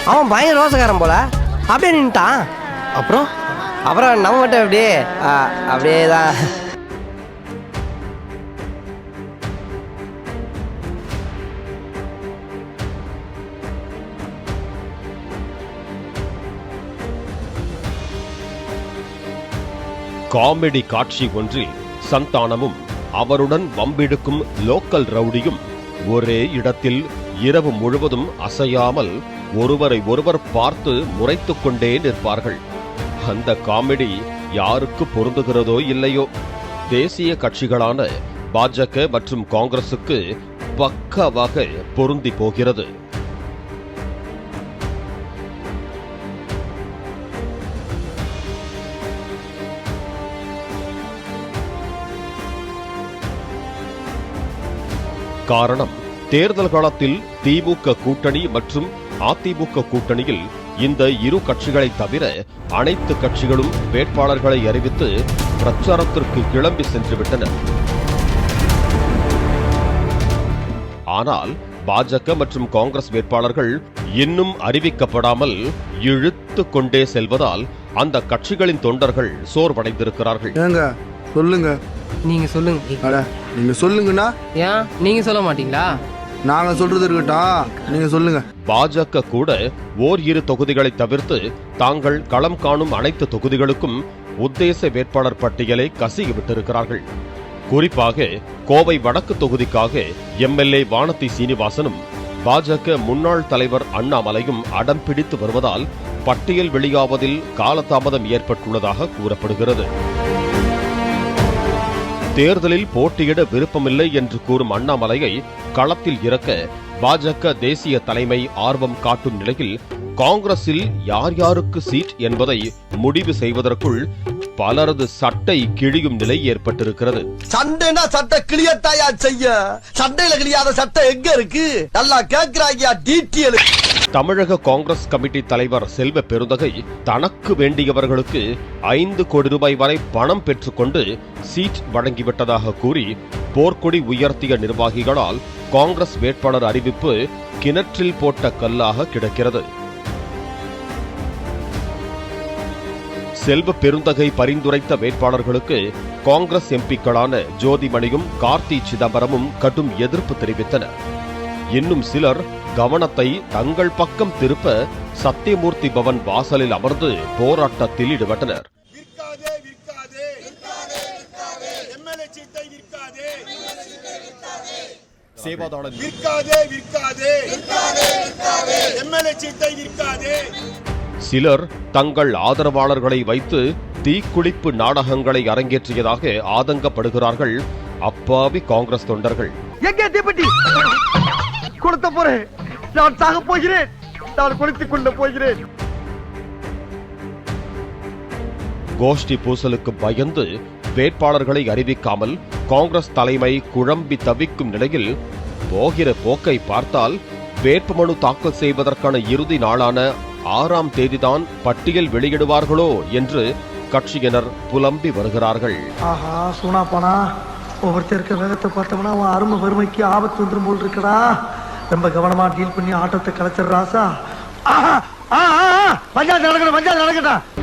அவன் பயங்கர ரோசக்காரன் போல அப்படியே நின்ட்டான். அப்புறம் நம்ம மட்டும் அப்படியே தான். காமெடி காட்சி ஒன்றில் சந்தானமும் அவருடன் வம்பிடுக்கும் லோக்கல் ரவுடியும் ஒரே இடத்தில் இரவு முழுவதும் அசையாமல் ஒருவரை ஒருவர் பார்த்து முறைத்துக் கொண்டே நிற்பார்கள். அந்த காமெடி யாருக்கு பொருந்துகிறதோ இல்லையோ, தேசிய கட்சிகளான பாஜக மற்றும் காங்கிரசுக்கு பக்காவாக பொருந்தி போகிறது. காரணம், தேர்தல் காலத்தில் திமுக கூட்டணி மற்றும் அதிமுக கூட்டணியில் இந்த இரு கட்சிகளை தவிர அனைத்து கட்சிகளும் வேட்பாளர்களை அறிவித்து பிரச்சாரத்திற்கு கிளம்பி சென்றுவிட்டனர். ஆனால் பாஜக மற்றும் காங்கிரஸ் வேட்பாளர்கள் இன்னும் அறிவிக்கப்படாமல் இழுத்து கொண்டே செல்வதால் அந்த கட்சிகளின் தொண்டர்கள் சோர்வடைந்திருக்கிறார்கள். சொல்லுங்க, நீங்க சொல்லுங்க. நீங்க சொல்லுங்கண்ணா. ஏன் நீங்க சொல்ல மாட்டீங்களா? நாங்க சொல்றது இருக்கட்டும், நீங்க சொல்லுங்க. பாஜக கூட ஓர் இரு தொகுதிகளை தவிர்த்து தாங்கள் களம் காணும் அனைத்து தொகுதிகளுக்கும் உத்தேச வேட்பாளர் பட்டியலை கசிவிட்டிருக்கிறார்கள். குறிப்பாக கோவை வடக்கு தொகுதிக்காக எம்எல்ஏ வானதி சீனிவாசனும் பாஜக முன்னாள் தலைவர் அண்ணாமலையும் அடம் பிடித்து வருவதால் பட்டியல் வெளியாவதில் காலதாமதம் ஏற்பட்டுள்ளதாக கூறப்படுகிறது. தேர்தலில் போட்டியிட விருப்பமில்லை என்று கூறும் அண்ணாமலையை களத்தில் இறக்க பாஜக தேசிய தலைமை ஆர்வம் காட்டும் நிலையில் காங்கிரஸில் யார் யாருக்கு சீட் என்பதை முடிவு செய்வதற்குள் பலரது சட்டை கிழியும் நிலை ஏற்பட்டிருக்கிறது. சண்டைனா சட்டை கிளியத்தாயா செய்ய, சண்டையில கிளியாத சட்டை எங்க இருக்கு? நல்லா கேக்குறாங்க டீட்டெயில். தமிழக காங்கிரஸ் கமிட்டி தலைவர் செல்வ பெருந்தகை தனக்கு வேண்டியவர்களுக்கு 5 கோடி ரூபாய் வரை பணம் பெற்றுக்கொண்டு சீட் வழங்கிவிட்டதாக கூறி போர்க்கொடி உயர்த்திய நிர்வாகிகளால் காங்கிரஸ் வேட்பாளர் அறிவிப்பு கிணற்றில் போட்ட கல்லாக கிடக்கிறது. செல்வ பெருந்தகை பரிந்துரைத்த வேட்பாளர்களுக்கு காங்கிரஸ் எம்பிக்களான ஜோதிமணியும் கார்த்தி சிதம்பரமும் கடும் எதிர்ப்பு தெரிவித்தனர். இன்னும் சிலர் கவனத்தை தங்கள் பக்கம் திருப்ப சத்தியமூர்த்தி பவன் வாசலில் அமர்ந்து போராட்டத்தில் ஈடுபட்டனர். சிலர் தங்கள் ஆதரவாளர்களை வைத்து தீக்குளிப்பு நாடகங்களை அரங்கேற்றியதாக ஆதங்கப்படுகிறார்கள் அப்பாவி காங்கிரஸ் தொண்டர்கள். கொடுத்த போறேன், நான் சாக போகிறேன், நான் கொடுத்துக் கொண்டு போகிறேன். கோஷ்டி பூசலுக்கு பயந்து வேட்பாளர்களை அறிவிக்காமல் காங்கிரஸ் தலைமை குழம்பி தவிக்கும் நிலையில் போகிற போக்கை பார்த்தால் வேட்புமனு தாக்கல் செய்வதற்கான இறுதி நாளான 6ஆம் தேதிதான் பட்டியல் வெளியிடுவார்களோ என்று கட்சியினர் புலம்பி வருகிறார்கள். ஆஹா, சூனா போனா ஒவ்வொருத்தருக்க வேகத்தை பார்த்தோம்னா அவன் அருமை வறுமைக்கு ஆபத்து வந்துடும் போல் இருக்கடா. ரொம்ப கவனமா டீல் பண்ணி ஆட்டத்தை கலைச்சிடுறாசா. பஞ்சாயத்து நடக்கட்டும், பஞ்சாயத்து நடக்கட்டும்.